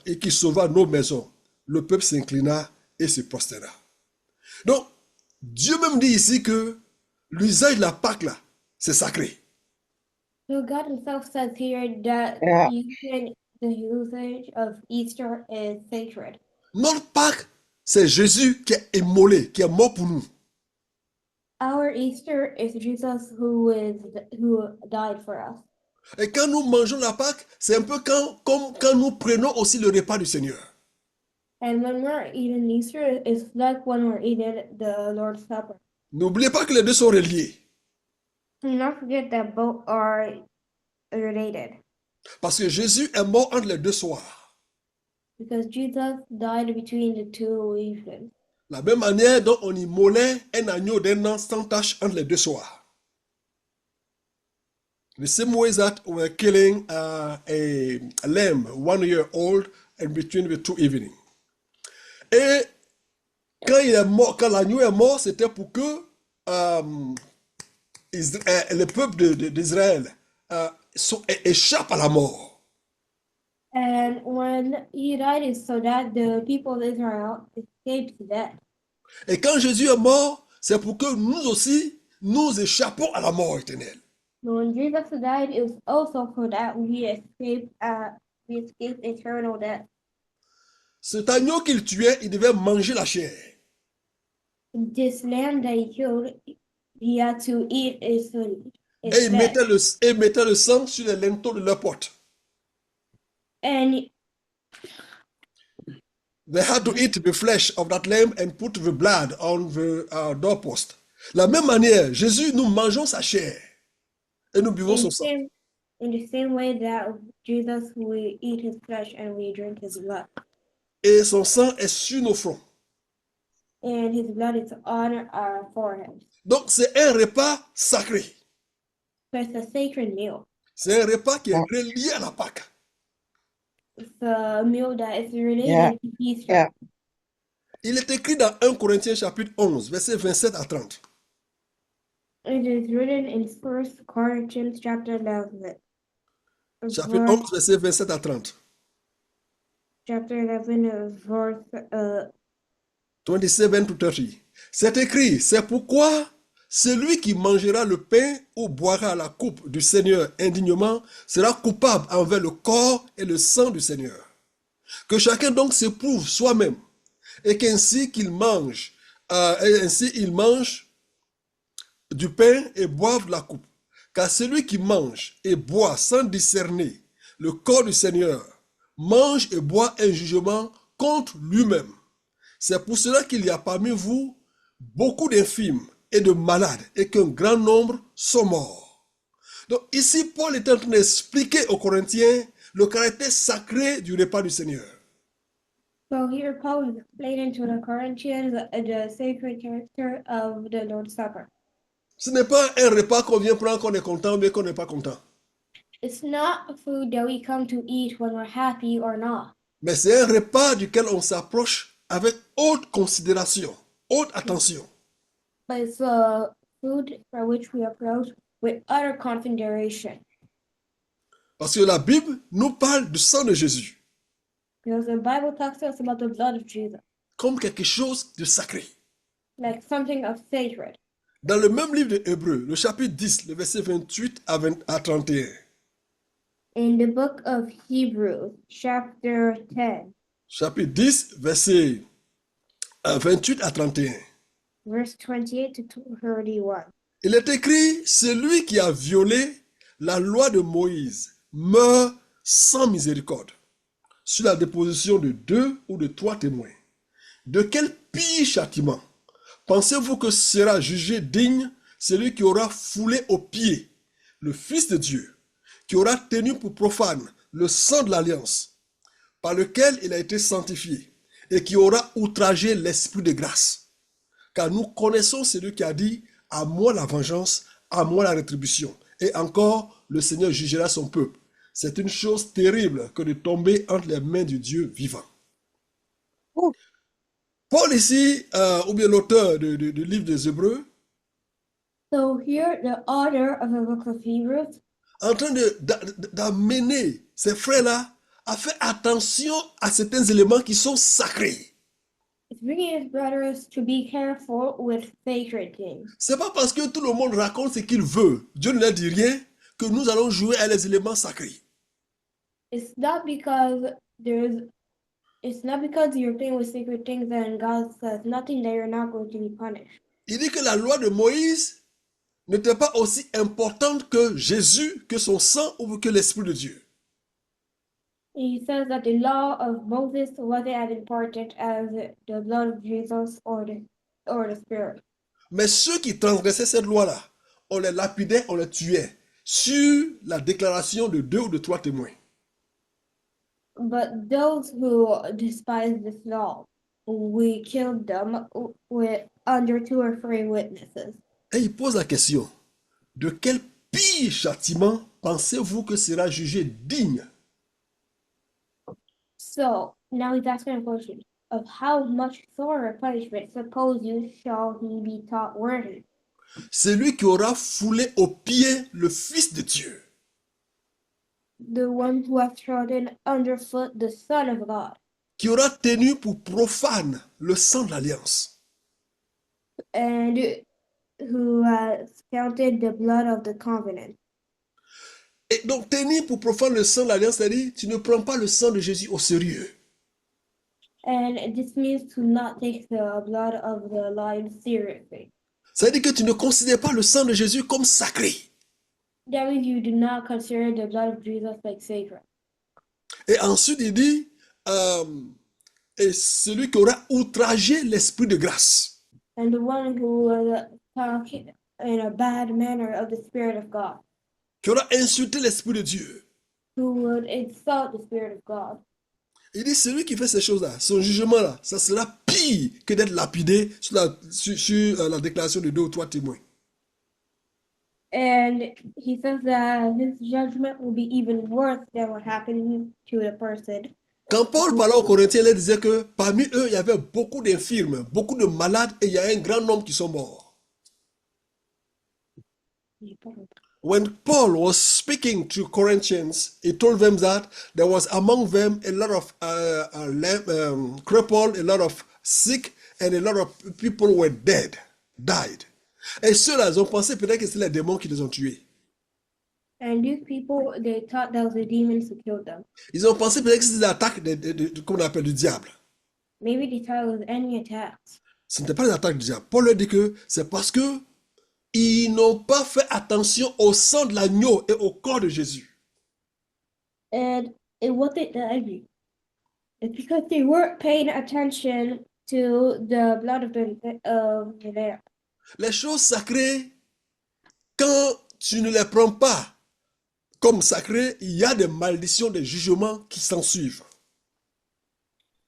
et qui sauva nos maisons. Le peuple s'inclina et se prosterna. Donc, Dieu même dit ici que l'usage de la Pâque, là, c'est sacré. So God himself says here that Yeah. the usage of Easter is sacred. Notre Pâque, c'est Jésus qui est immolé, qui est mort pour nous. Our Easter is Jesus who died for us. Et quand nous mangeons la Pâque, c'est un peu comme quand nous prenons aussi le repas du Seigneur. And when we're eating Easter, it's like when we're eating the Lord's Supper. N'oubliez pas que les deux sont reliés. Do not forget that both are related. Parce que Jésus est mort entre les deux soirs. Because Jesus died between the two evenings. La même manière dont on immolait un agneau d'un an sans tache entre les deux soirs. The same way that we're killing a lamb 1 year old in between the two evenings. Et quand il est mort, quand l'agneau est mort, c'était pour que le peuple d'Israël échappe à la mort. And when he died, it's so that the people of Israel escaped death. Et quand Jésus est mort, c'est pour que nous aussi, nous échappons à la mort éternelle. When Jesus died, it was also for that we escape eternal death. Cet agneau qu'il tuait, il devait manger la chair. This lamb that he killed, he had to eat its Et il flesh. mettait le sang sur les linteaux de leur porte. And They had to eat the flesh of that lamb and put the blood on the doorpost. La même manière, Jésus, nous mangeons sa chair et nous buvons son sang. in the same way that Jesus, we eat his flesh and we drink his blood. Et son sang est sur nos fronts. And his blood is on our forehead. Donc, c'est un repas sacré. So it's a sacred meal. C'est un repas qui est relié à la Pâque. It's a meal that is related Yeah. to Easter. Yeah. Il est écrit dans 1 Corinthiens chapitre 11, versets 27 à 30. It is written in 1 Corinthians chapter 11. Chapitre 11, versets 27 à 30. Chapter 11, verse 27 to 30. C'est écrit, c'est pourquoi celui qui mangera le pain ou boira la coupe du Seigneur indignement sera coupable envers le corps et le sang du Seigneur. Que chacun donc s'éprouve soi-même et qu'ainsi qu'il mange, il mange du pain et boive de la coupe. Car celui qui mange et boit sans discerner le corps du Seigneur mange et boit un jugement contre lui-même. C'est pour cela qu'il y a parmi vous beaucoup d'infirmes et de malades et qu'un grand nombre sont morts. Donc ici, Paul est en train d'expliquer aux Corinthiens le caractère sacré du repas du Seigneur. So here Paul is explaining to the Corinthians the sacred character of the Lord's Supper. Ce n'est pas un repas qu'on vient prendre qu'on est content mais qu'on n'est pas content. It's not a food that we come to eat when we're happy or not. Mais c'est un repas duquel on s'approche avec haute considération, haute attention. But it's a food for which we approach with utter consideration. Parce que la Bible nous parle du sang de Jésus Because the Bible talks to us about the blood of Jesus, comme quelque chose de sacré. like something of sacred. Dans le même livre de Hébreux, le chapitre 10, le verset 28 à 31. In the book of Hebrews, chapter 10, Chapitre 10, verset 28 à 31. verse 28 to 31. Il est écrit, celui qui a violé la loi de Moïse meurt sans miséricorde, sur la déposition de 2 ou de 3 témoins. De quel pire châtiment pensez-vous que sera jugé digne celui qui aura foulé aux pieds le Fils de Dieu, qui aura tenu pour profane le sang de l'alliance, par lequel il a été sanctifié, et qui aura outragé l'esprit de grâce? Car nous connaissons celui qui a dit, à moi la vengeance, à moi la rétribution. Et encore, le Seigneur jugera son peuple. C'est une chose terrible que de tomber entre les mains du Dieu vivant. Ouh. Paul ici, ou bien l'auteur du livre des Hébreux, So here, the author of the book of Hebrews en train d'amener ces frères-là à faire attention à certains éléments qui sont sacrés. It's bringing his brothers to be careful with sacred things. C'est pas parce que tout le monde raconte ce qu'il veut, Dieu ne leur dit rien, que nous allons jouer à les éléments sacrés. It's not because you're playing with sacred things and God says nothing that you're not going to be punished. Il dit que la loi de Moïse n'était pas aussi importante que Jésus, que son sang ou que l'Esprit de Dieu. He says that the law of Moses wasn't as important as the blood of Jesus or the Spirit. Mais ceux qui transgressaient cette loi-là, on les lapidait, on les tuait, sur la déclaration de 2 ou de 3 témoins. But those who despise this law, we killed them with under 2 or 3 witnesses. Et il pose la question, de quel pire châtiment pensez-vous que sera jugé digne? So now he's asking a question of how much thorough punishment suppose you shall he be taught worthy? Celui qui aura foulé aux pieds le Fils de Dieu. The one who has trodden underfoot the Son of God, Qui aura tenu pour profane le sang de l'alliance. and who has counted the blood of the covenant. Et donc tenir pour profane le sang de l'alliance, c'est-à-dire tu ne prends pas le sang de Jésus au sérieux. And this means to not take the blood of the lion seriously. C'est-à-dire que tu ne considères pas le sang de Jésus comme sacré. That means you do not consider the blood of Jesus like sacred. Et ensuite il dit, et celui qui aura outragé l'esprit de grâce. And the one who will talk in a bad manner of the Spirit of God, Qui aura insulté l'esprit de Dieu. who would insult the Spirit of God. Il dit, celui qui fait ces choses-là, son jugement-là, ça sera pire que d'être lapidé sur la déclaration de 2 ou 3 témoins. And he says that his judgment will be even worse than what happened to the person. Quand Paul parlait aux Corinthiens, il disait que parmi eux, il y avait beaucoup d'infirmes, beaucoup de malades et il y a un grand nombre qui sont morts. When Paul was speaking to Corinthians, he told them that there was among them a lot of crippled, a lot of sick, and a lot of people were died. Et ceux-là, ils ont pensé peut-être que c'est les démons qui les ont tués. And these people, they thought that was the demons who killed them. Ils ont pensé peut-être que c'était l'attaque comme on appelle, du diable. Maybe they thought it was enemy attacks. Ce n'était pas l'attaque du diable. Paul leur dit que c'est parce que ils n'ont pas fait attention au sang de l'agneau et au corps de Jésus. And it wasn't the enemy. It's because they weren't paying attention to the blood of the lamb. Les choses sacrées, quand tu ne les prends pas comme sacrées, il y a des malédictions, des jugements qui s'en suivent.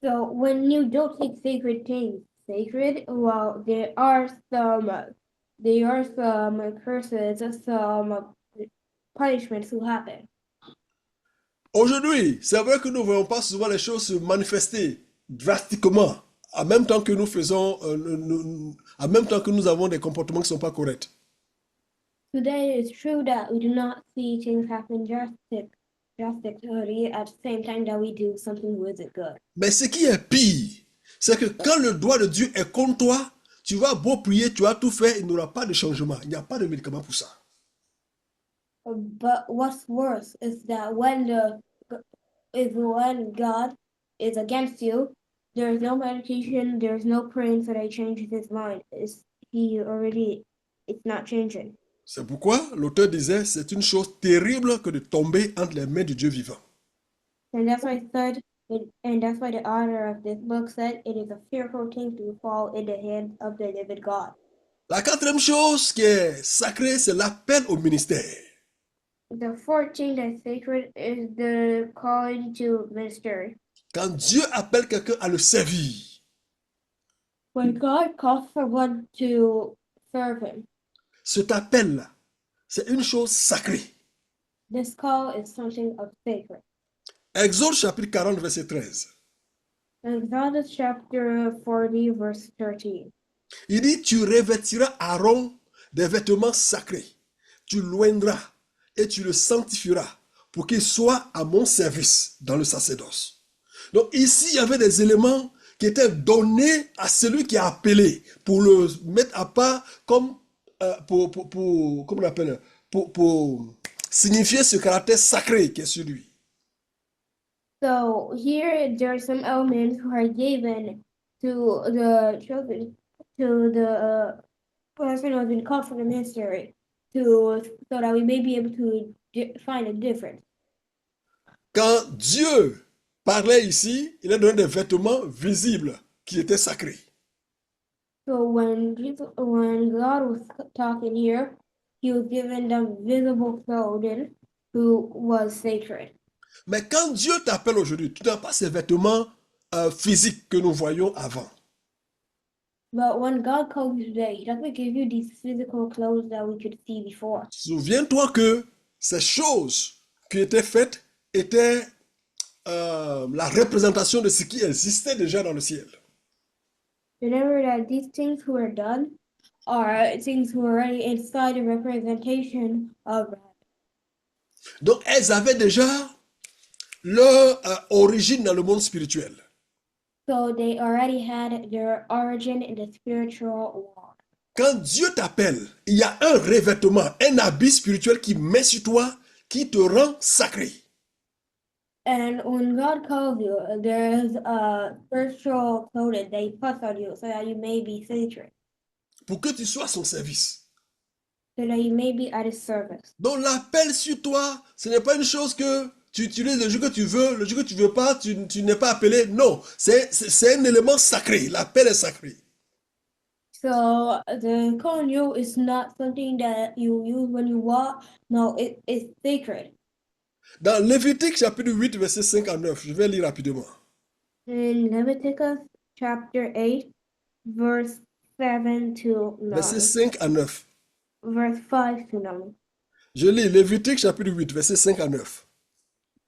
So when you don't take sacred things sacred, well, there are some curses, some punishments who happen. Aujourd'hui, c'est vrai que nous ne voyons pas souvent les choses se manifester drastiquement, en même temps que en même temps que nous avons des comportements qui ne sont pas corrects. Today, it's true that we do not see things happen drastically at the same time that we do something who isn't good. Mais ce qui est pire, c'est que quand le doigt de Dieu est contre toi, tu vas beau prier, tu vas tout faire, il n'y aura pas de changement. Il n'y a pas de médicament pour ça. But what's worse is that when God is against you, there is no medication, there is no praying so that he changes his mind. It's not changing. C'est pourquoi l'auteur disait, c'est une chose terrible que de tomber entre les mains du Dieu vivant. And that's why and that's why the author of this book said it is a fearful thing to fall in the hands of the living God. La quatrième chose qui est sacrée, c'est l'appel au ministère. The fourth thing that's sacred is the calling to ministry. Quand Dieu appelle quelqu'un à le servir, When God calls someone to serve him, cet appel-là, c'est une chose sacrée. this call is something of sacred. Exode chapitre 40, verset 13. Exodus chapter 40, verse 13. Il dit, tu revêtiras Aaron des vêtements sacrés, tu l'oindras et tu le sanctifieras pour qu'il soit à mon service dans le sacerdoce. Donc ici, il y avait des éléments qui étaient donnés à celui qui a appelé pour le mettre à part comme comment on appelle, pour signifier ce caractère sacré qui est sur lui. So here there are some elements who are given to the children, to the person who has been called for the ministry, so that we may be able to find a difference. Quand Dieu parlait ici, il a donné des vêtements visibles qui étaient sacrés. So when God was talking here, he was giving them visible clothing who was sacred. Mais quand Dieu t'appelle aujourd'hui, tu n'as pas ces vêtements physiques que nous voyions avant. But when God calls you today, he doesn't give you these physical clothes that we could see before. Souviens-toi que ces choses qui étaient faites étaient la représentation de ce qui existait déjà dans le ciel. Remember that these things who are done are things who are already inside the representation of that. Donc elles avaient déjà leur origine dans le monde spirituel. So they already had their origin in the spiritual world. Quand Dieu t'appelle, il y a un revêtement, un habit spirituel qui met sur toi, qui te rend sacré. And when God calls you, there's a spiritual clothing that he puts on you so that you may be sacred, Pour que tu sois à son service. so that you may be at his service. Donc l'appel sur toi, ce n'est pas une chose que tu utilises le jour que tu veux, le jour que tu ne veux pas, tu n'es pas appelé. Non, c'est un élément sacré. L'appel est sacré. So the calling you is not something that you use when you walk. No, it's sacred. Dans Lévitique chapitre 8, verset 5 à 9, je vais lire rapidement. In Leviticus chapter 8, verse 7 to 9, Verset 5 à 9. verse 5 to 9. Je lis Lévitique chapitre 8, verset 5 à 9.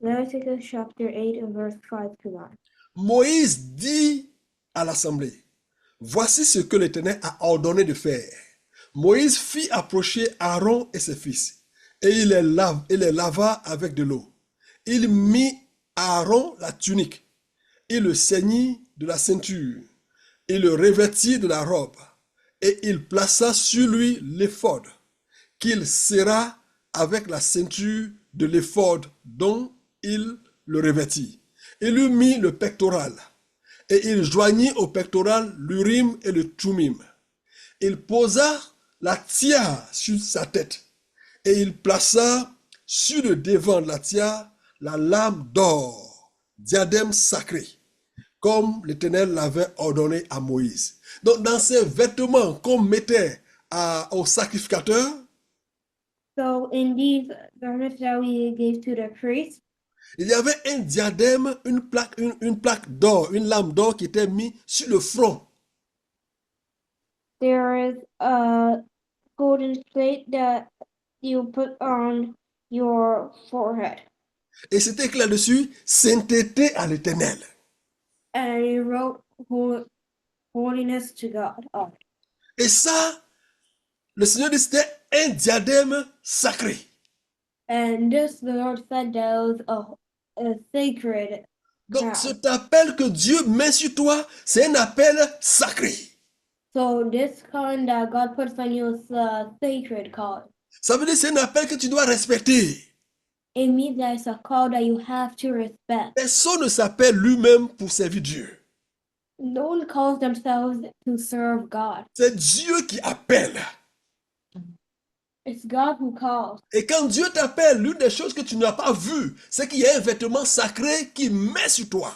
Leviticus chapter 8, verse 5 to 9. Moïse dit à l'assemblée, voici ce que l'Éternel a ordonné de faire. Moïse fit approcher Aaron et ses fils, et il les lava avec de l'eau. Il mit à Aaron la tunique, il le ceignit de la ceinture, il le revêtit de la robe, et il plaça sur lui l'éphod, qu'il serra avec la ceinture de l'éphod dont il le revêtit. Il lui mit le pectoral, et il joignit au pectoral l'urim et le thummim. Il posa la tiare sur sa tête, et il plaça sur le devant de la tiare la lame d'or, diadème sacré, comme l'Éternel l'avait ordonné à Moïse. Donc dans ces vêtements qu'on mettait au sacrificateur, So in these garments that we gave to the priest, il y avait un diadème, une plaque d'or, une lame d'or qui était mise sur le front. there is a golden plate that you put on your forehead. Et c'était écrit là-dessus, sainteté à l'Éternel. And he wrote holiness to God on it. Et ça, le Seigneur dit c'était un diadème sacré. And this, the Lord said, that was a sacred Donc crown. cet appel que Dieu met sur toi, c'est un appel sacré. So this calling that God puts on you is a sacred call. Ça veut dire que c'est un appel que tu dois respecter. It means that it's a call that you have to respect. Personne ne s'appelle lui-même pour servir Dieu. No one calls themselves to serve God. C'est Dieu qui appelle. It's God who calls. Et quand Dieu t'appelle, l'une des choses que tu n'as pas vues, c'est qu'il y a un vêtement sacré qui met sur toi.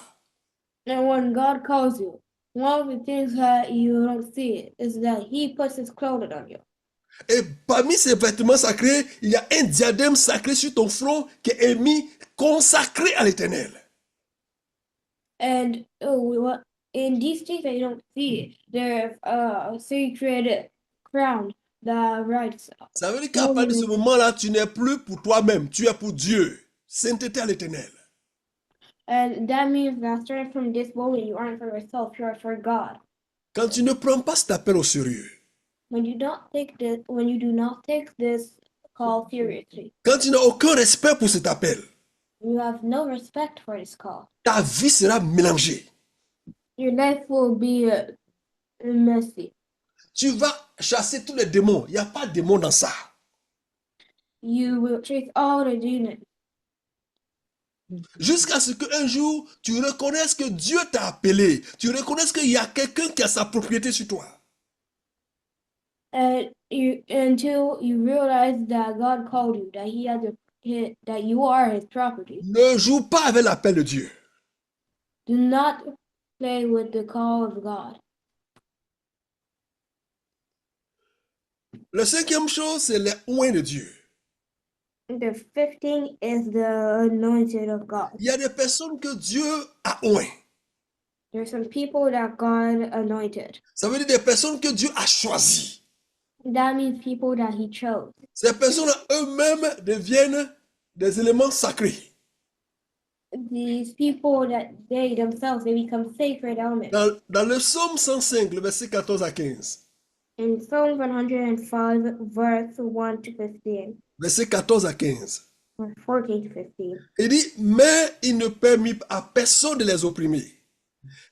And when God calls you, one of the things that you don't see is that He puts His clothing on you. Et parmi ces vêtements sacrés, il y a un diadème sacré sur ton front qui est mis, consacré à l'Éternel. And in these things that you don't see, there's a sacred crown that writes. Ça veut dire qu'à partir de ce moment-là, tu n'es plus pour toi-même, tu es pour Dieu. Sainteté à l'Éternel. And that means that starting from this moment, you aren't for yourself, you are for God. Quand tu ne prends pas cet appel au sérieux, When you do not take this call seriously, quand tu n'as aucun respect pour cet appel, You have no respect for this call. Ta vie sera mélangée. Your life will be messy. Tu vas chasser tous les démons. Il n'y a pas de démons dans ça. You will chase all the demons Jusqu'à ce qu'un jour, tu reconnaisses que Dieu t'a appelé. Tu reconnaisses qu'il y a quelqu'un qui a sa propriété sur toi. until you realize that God called you, that that you are His property. Ne joue pas avec l'appel de Dieu. Do not play with the call of God. La cinquième chose, c'est les oints de Dieu. The 15th is the anointed of God. Il y a des personnes que Dieu a oint. There's some people that God anointed. Ça veut dire des personnes que Dieu a choisies. That means people that He chose. Ces personnes eux-mêmes deviennent des éléments sacrés. These people that they themselves, they become sacred elements. Dans le psaume 105, le verset 14 à 15. In Psalm 105, verse 1 to 15, Verset 14 à 15. or 14 to 15. Il dit, mais il ne permit à personne de les opprimer.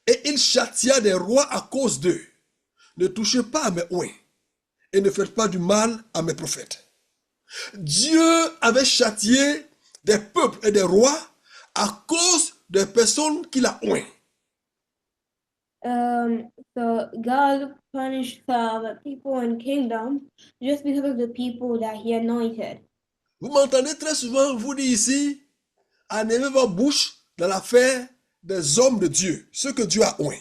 Et il châtia des rois à cause d'eux. Ne touchez pas à mes oints et ne faites pas du mal à mes prophètes. Dieu avait châtié des peuples et des rois à cause des personnes qu'il a oint. So God punished some people in kingdom just because of the people that He anointed. Vous m'entendez très souvent vous dire ici, enlevez votre bouche dans l'affaire des hommes de Dieu, ceux que Dieu a oint.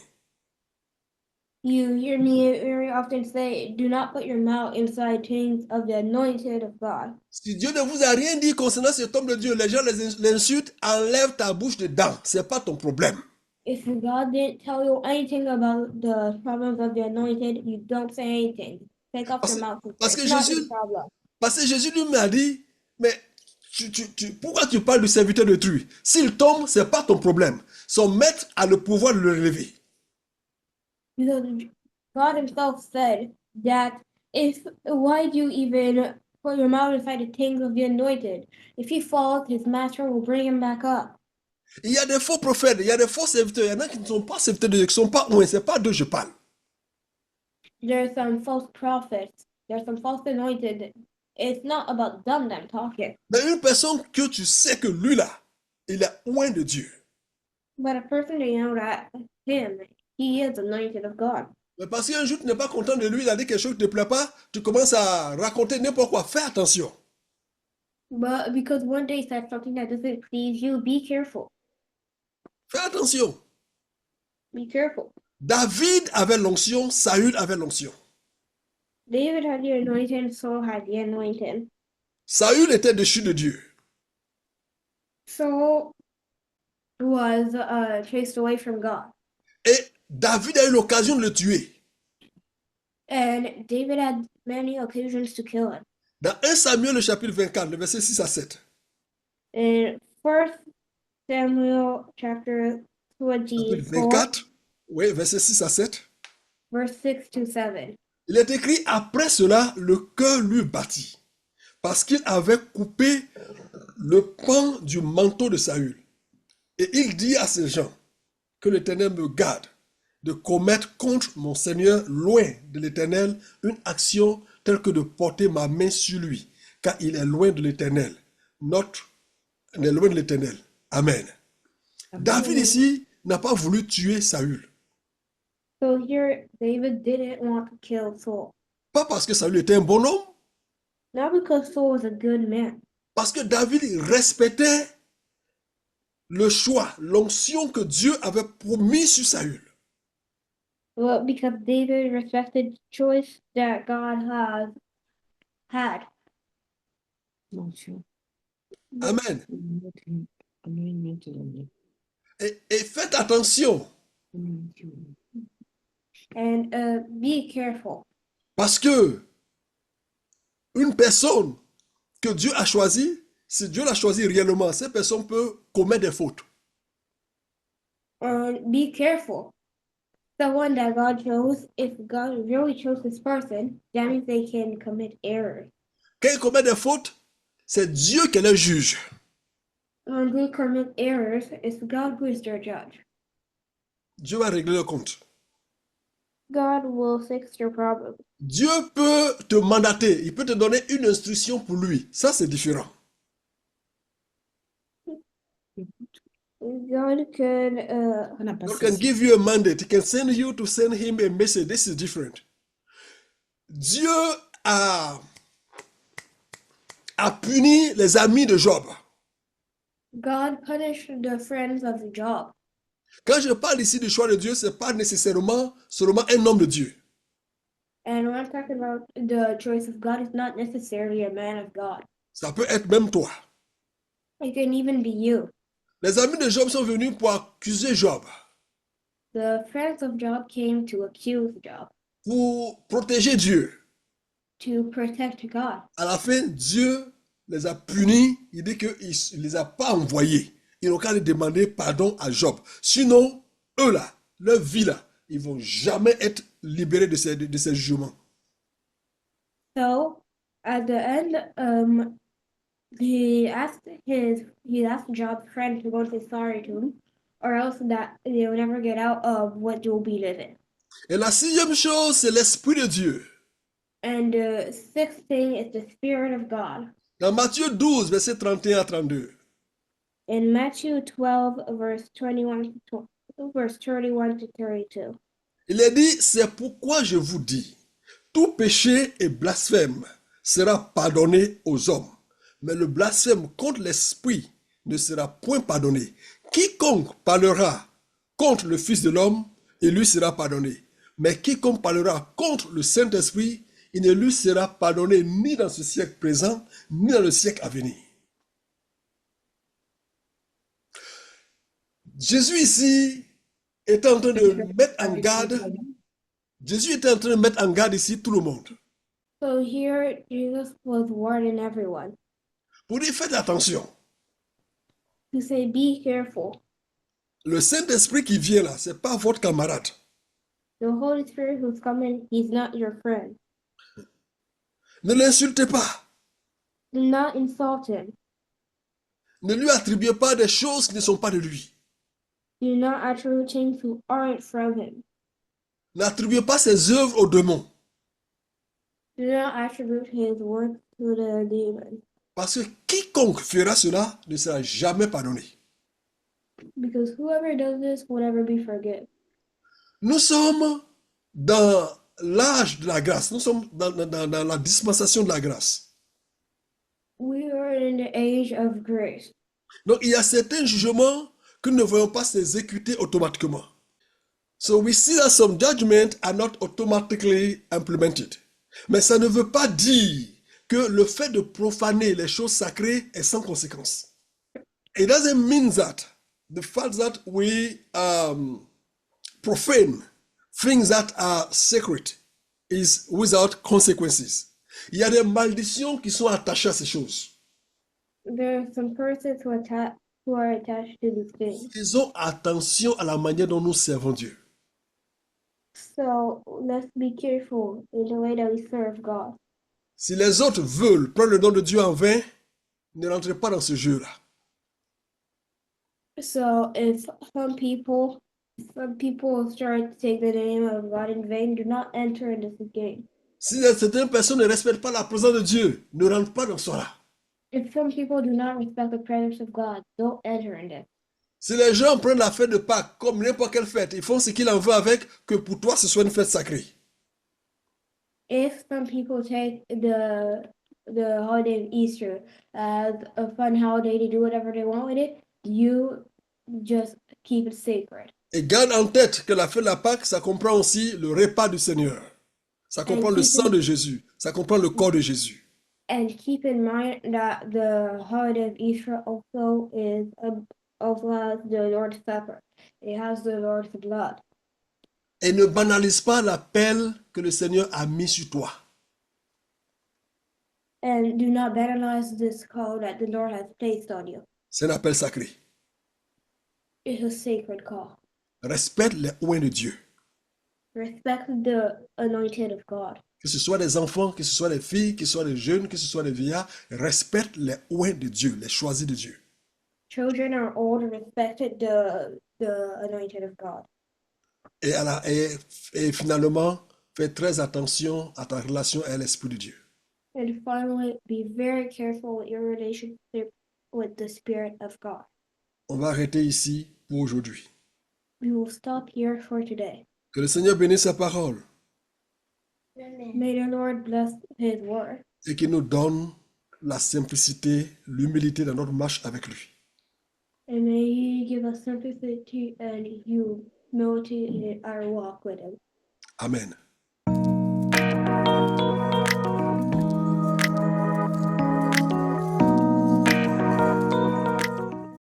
You hear me very often say, do not put your mouth inside things of the anointed of God. Si Dieu ne vous a rien dit concernant cet homme de Dieu, les gens l'insultent, enlève ta bouche dedans, c'est pas ton problème. If God didn't tell you anything about the problems of the anointed, you don't say anything. Take off your mouth. Parce que It's not Jésus, your problem. parce que Jésus lui m'a dit, mais pourquoi tu parles du serviteur de Dieu? S'il tombe, c'est pas ton problème. Son maître a le pouvoir de le relever. Because God Himself said that why do you even put your mouth inside the things of the anointed? If he falls, his master will bring him back up. Il y a des faux prophètes, il y a des faux serviteurs, il y en a qui ne sont pas serviteurs de Dieu, qui ne sont pas loin, c'est pas d'eux que je parle. There's some false prophets. There's some false anointed. It's not about them that I'm talking. Mais une personne que tu sais que lui là, il est loin de Dieu. But a person that you know that he is anointed of God. Mais parce qu'un jour tu n'es pas content de lui, il a dit quelque chose qui ne te plaît pas, tu commences à raconter n'importe quoi. Fais attention. But because one day he said something that doesn't please you, be careful. Fais attention. Be careful. David avait l'onction, Saül avait l'onction. David had the anointing, Saul had the anointing. Saül était déchu de Dieu. Saul was chased away from God. Et David a eu l'occasion de le tuer. And David had many occasions to kill him. Dans 1 Samuel, le chapitre 24, le verset 6 à 7. In 1 Samuel chapter 24, 24, oui, verset 6 à 7. verse 6 to 7. Il est écrit, après cela, le cœur lui battit, parce qu'il avait coupé le pan du manteau de Saül. Et il dit à ces gens, que l'Éternel me garde de commettre contre mon Seigneur, loin de l'Éternel, une action telle que de porter ma main sur lui, car il est loin de l'Éternel. Il est loin de l'Éternel. Amen. David ici n'a pas voulu tuer Saül. So here, David didn't want to kill Saul. Pas parce que Saül était un bon homme, Not because Saul was a good man, parce que David respectait le choix, l'onction que Dieu avait promis sur Saül. but because David respected the choice that God had. Mention. Amen. Anointing. Et faites attention, Anointing. And be careful. parce que une personne que Dieu a choisie, si Dieu l'a choisie réellement, cette personne peut commettre des fautes. And be careful. Someone that God chose, if God really chose this person, that means they can commit errors. Quand il commet des fautes, c'est Dieu qui est le juge. When they commit errors, it's God who is their judge. Dieu va régler le compte. God will fix your problem. Dieu peut te mandater, il peut te donner une instruction pour lui. Ça, c'est différent. God can On n'a pas God can saisi. give you a mandate. He can send you to send him a message. This is different. Dieu a puni les amis de Job. God punished the friends of Job. Quand je parle ici du choix de Dieu, ce n'est pas nécessairement seulement un homme de Dieu. And when I'm talking about the choice of God, it's not necessarily a man of God. Ça peut être même toi. It can even be you. Les amis de Job sont venus pour accuser Job, The friends of Job came to accuse Job, pour protéger Dieu. to protect God. À la fin, Dieu les a punis. Il dit qu'il ne les a pas envoyés. Ils n'ont qu'à aller demander pardon à Job. Sinon, eux là, leur vie là, ils ne vont jamais être libérés de ces jugements. So at the end, he asked Job's friend to go say sorry to him, or else that they will never get out of what Job be living. Et la sixième chose, c'est l'Esprit de Dieu. And the sixth thing is the Spirit of God. Dans Matthieu 12, verset 31 à 32. In Matthew 12, verse 31 to 32. Il est dit, c'est pourquoi je vous dis, tout péché et blasphème sera pardonné aux hommes, mais le blasphème contre l'Esprit ne sera point pardonné. Quiconque parlera contre le Fils de l'homme, il lui sera pardonné. Mais quiconque parlera contre le Saint-Esprit, il ne lui sera pardonné ni dans ce siècle présent, ni dans le siècle à venir. Jésus ici est en train de mettre en garde, Jésus était en train de mettre en garde ici tout le monde. So here Jesus was warning everyone Pour dire, faites attention. to say, be careful. Le Saint-Esprit qui vient là, ce n'est pas votre camarade. The Holy Spirit who's coming, he's not your friend. Ne l'insultez pas. Do not insult him. Ne lui attribuez pas des choses qui ne sont pas de lui. Do not attribute things who aren't from him. N'attribuez pas ses œuvres aux démons. Do not attribute his work to the demon. Parce que quiconque fera cela ne sera jamais pardonné. Because whoever does this will never be forgiven. Nous sommes dans l'âge de la grâce. Nous sommes dans la dispensation de la grâce. We are in the age of grace. Donc il y a certains jugements que nous ne voyons pas s'exécuter automatiquement. So we see that some judgments are not automatically implemented. Mais ça ne veut pas dire que le fait de profaner les choses sacrées est sans conséquence. It doesn't mean that the fact that we profane things that are sacred is without consequences. Il y a des malédictions qui sont attachées à ces choses. There are some persons who are attached to these things. Faisons attention à la manière dont nous servons Dieu. So let's be careful in the way that we serve God. Si les autres veulent prendre le nom de Dieu en vain, ne rentrez pas dans ce jeu-là. So if some people start to take the name of God in vain, do not enter into this game. Si certaines personnes ne respectent pas la présence de Dieu, ne rentrent pas dans cela. If some people do not respect the presence of God, don't enter in it. Si les gens prennent la fête de Pâques comme n'importe quelle fête, ils font ce qu'ils en veulent avec, que pour toi ce soit une fête sacrée. If some people take the holiday of Easter as a fun holiday to do whatever they want with it, you just keep it sacred. Et garde en tête que la fête de la Pâques, ça comprend aussi le repas du Seigneur. Ça comprend le sang de Jésus. Ça comprend le corps de Jésus. And keep in mind that the holiday of Easter also has the Lord's Supper. It has the Lord's blood. Et ne banalise pas l'appel que le Seigneur a mis sur toi. And do not banalize this call that the Lord has placed on you. C'est un appel sacré. It's a sacred call. Respecte les oints de Dieu. Respect the anointed of God. Que ce soit des enfants, que ce soit des filles, que ce soit des jeunes, que ce soit des vieillards, respecte les oints de Dieu, les choisis de Dieu. children or old respected the anointed of God. Et finalement, fais très attention à ta relation avec l'Esprit de Dieu. And finally, be very careful with your relationship with the Spirit of God. On va arrêter ici pour aujourd'hui. We will stop here for today. Que le Seigneur bénisse sa parole May the Lord bless His word et qu'il nous donne la simplicité, l'humilité dans notre marche avec lui. and may He give us simplicity and humility in our walk with Him. Amen.